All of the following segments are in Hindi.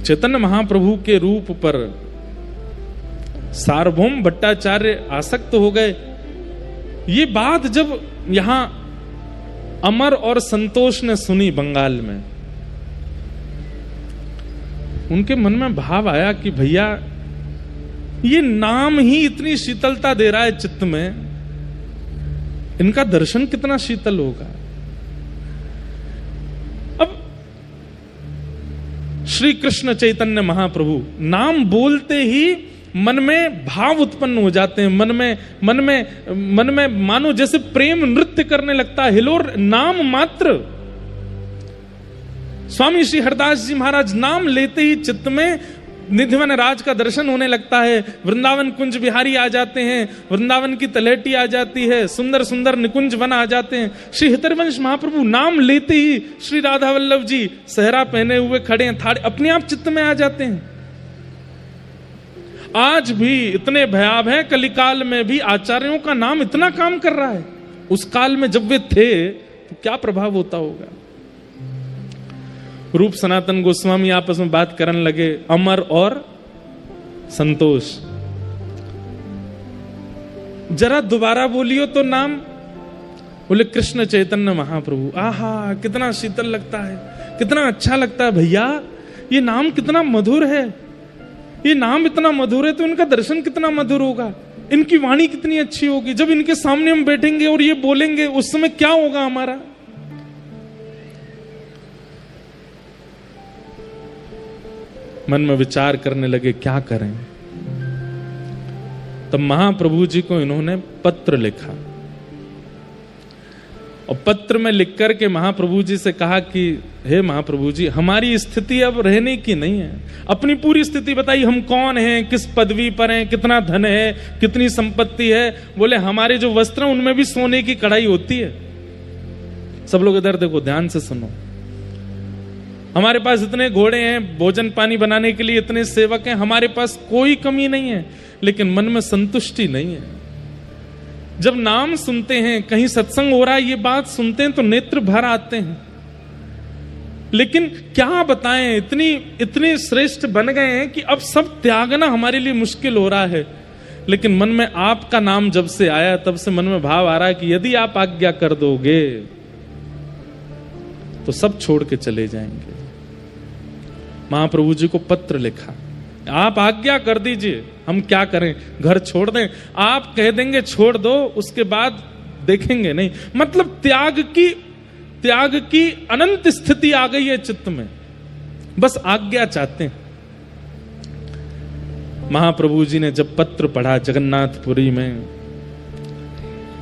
चैतन्य महाप्रभु के रूप पर सार्वभौम भट्टाचार्य आसक्त हो गए। ये बात जब यहां अमर और संतोष ने सुनी बंगाल में, उनके मन में भाव आया कि भैया ये नाम ही इतनी शीतलता दे रहा है चित्त में, इनका दर्शन कितना शीतल होगा। अब श्री कृष्ण चैतन्य महाप्रभु नाम बोलते ही मन में भाव उत्पन्न हो जाते हैं, मन में मानो जैसे प्रेम नृत्य करने लगता है। हिलोर नाम मात्र, स्वामी श्री हरदास जी महाराज नाम लेते ही चित्त में निधिवन राज का दर्शन होने लगता है। वृंदावन कुंज बिहारी आ जाते हैं, वृंदावन की तलहटी आ जाती है, सुंदर सुंदर निकुंज वन आ जाते हैं। श्री हितरवंश महाप्रभु नाम लेते ही श्री राधा वल्लभ जी सहरा पहने हुए खड़े हैं, थाड़े अपने आप चित्त में आ जाते हैं। आज भी इतने भयावह हैं, कलिकाल में भी आचार्यों का नाम इतना काम कर रहा है। उस काल में जब वे थे तो क्या प्रभाव होता होगा। रूप सनातन गोस्वामी आपस में बात करने लगे, अमर और संतोष, जरा दोबारा बोलियो तो नाम। बोले कृष्ण चैतन्य महाप्रभु। आहा कितना शीतल लगता है, कितना अच्छा लगता है भैया, ये नाम कितना मधुर है, ये नाम इतना मधुर है तो इनका दर्शन कितना मधुर होगा, इनकी वाणी कितनी अच्छी होगी। जब इनके सामने हम बैठेंगे और ये बोलेंगे उस समय क्या होगा हमारा। मन में विचार करने लगे क्या करें। तब महाप्रभु जी को इन्होंने पत्र लिखा और पत्र में लिख करके महाप्रभु जी से कहा कि हे महाप्रभु जी, हमारी स्थिति अब रहने की नहीं है, अपनी पूरी स्थिति बताइए, हम कौन हैं, किस पदवी पर हैं, कितना धन है, कितनी संपत्ति है। बोले हमारे जो वस्त्र हैं उनमें भी सोने की कढ़ाई होती है। सब लोग इधर देखो, ध्यान से सुनो। हमारे पास इतने घोड़े हैं, भोजन पानी बनाने के लिए इतने सेवक हैं, हमारे पास कोई कमी नहीं है, लेकिन मन में संतुष्टि नहीं है। जब नाम सुनते हैं, कहीं सत्संग हो रहा है, ये बात सुनते हैं तो नेत्र भर आते हैं, लेकिन क्या बताएं, इतने श्रेष्ठ बन गए हैं कि अब सब त्यागना हमारे लिए मुश्किल हो रहा है। लेकिन मन में आपका नाम जब से आया तब से मन में भाव आ रहा है कि यदि आप आज्ञा कर दोगे तो सब छोड़ के चले जाएंगे। महाप्रभु जी को पत्र लिखा, आप आज्ञा कर दीजिए, हम क्या करें, घर छोड़ दें। आप कह देंगे छोड़ दो, उसके बाद देखेंगे नहीं। मतलब त्याग की अनंत स्थिति आ गई है चित्त में, बस आज्ञा चाहते हैं। महाप्रभु जी ने जब पत्र पढ़ा जगन्नाथपुरी में,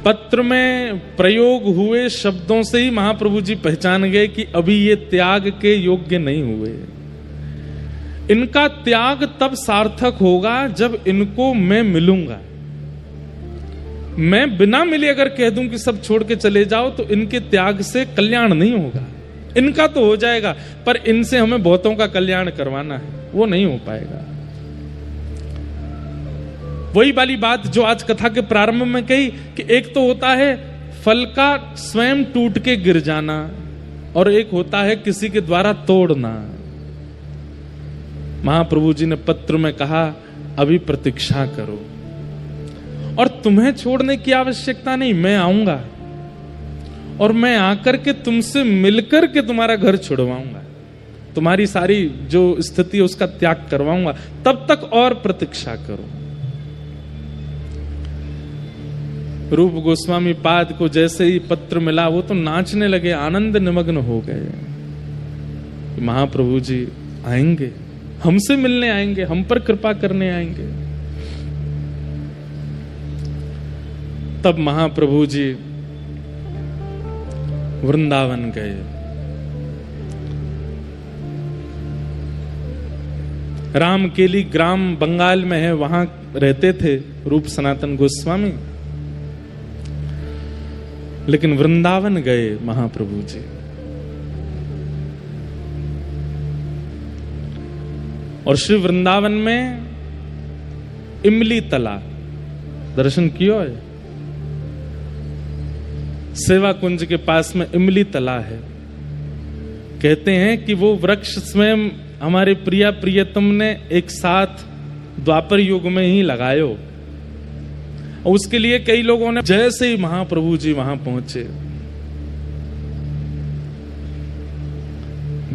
पत्र में प्रयोग हुए शब्दों से ही महाप्रभु जी पहचान गए कि अभी ये त्याग के योग्य नहीं हुए। इनका त्याग तब सार्थक होगा जब इनको मैं मिलूंगा। मैं बिना मिले अगर कह दूं कि सब छोड़ के चले जाओ तो इनके त्याग से कल्याण नहीं होगा। इनका तो हो जाएगा, पर इनसे हमें बहुतों का कल्याण करवाना है, वो नहीं हो पाएगा। वही वाली बात जो आज कथा के प्रारंभ में कही कि एक तो होता है फल का स्वयं टूट के गिर जाना और एक होता है किसी के द्वारा तोड़ना। महाप्रभु जी ने पत्र में कहा अभी प्रतीक्षा करो और तुम्हें छोड़ने की आवश्यकता नहीं, मैं आऊंगा और मैं आकर के तुमसे मिलकर के तुम्हारा घर छुड़वाऊंगा, तुम्हारी सारी जो स्थिति है उसका त्याग करवाऊंगा, तब तक और प्रतीक्षा करो। रूप गोस्वामी पाद को जैसे ही पत्र मिला वो तो नाचने लगे, आनंद निमग्न हो गए। महाप्रभु जी आएंगे, हमसे मिलने आएंगे, हम पर कृपा करने आएंगे। तब महाप्रभु जी वृंदावन गए। रामकेली ग्राम बंगाल में है, वहां रहते थे रूप सनातन गोस्वामी, लेकिन वृंदावन गए महाप्रभु जी। और श्री वृंदावन में इमली तला दर्शन किया है। सेवा कुंज के पास में इमली तला है। कहते हैं कि वो वृक्ष स्वयं हमारे प्रिया प्रियतम ने एक साथ द्वापर युग में ही लगायो। और उसके लिए कई लोगों ने जैसे ही महाप्रभु जी वहां पहुंचे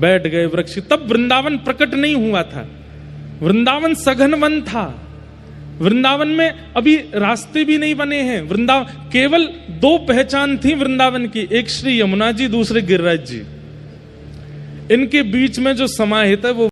बैठ गए वृक्ष। तब वृंदावन प्रकट नहीं हुआ था, वृंदावन सघन वन था। वृंदावन में अभी रास्ते भी नहीं बने हैं। वृंदावन केवल दो पहचान थी वृंदावन की, एक श्री यमुना जी, दूसरे गिरिराज जी। इनके बीच में जो समाहित है वो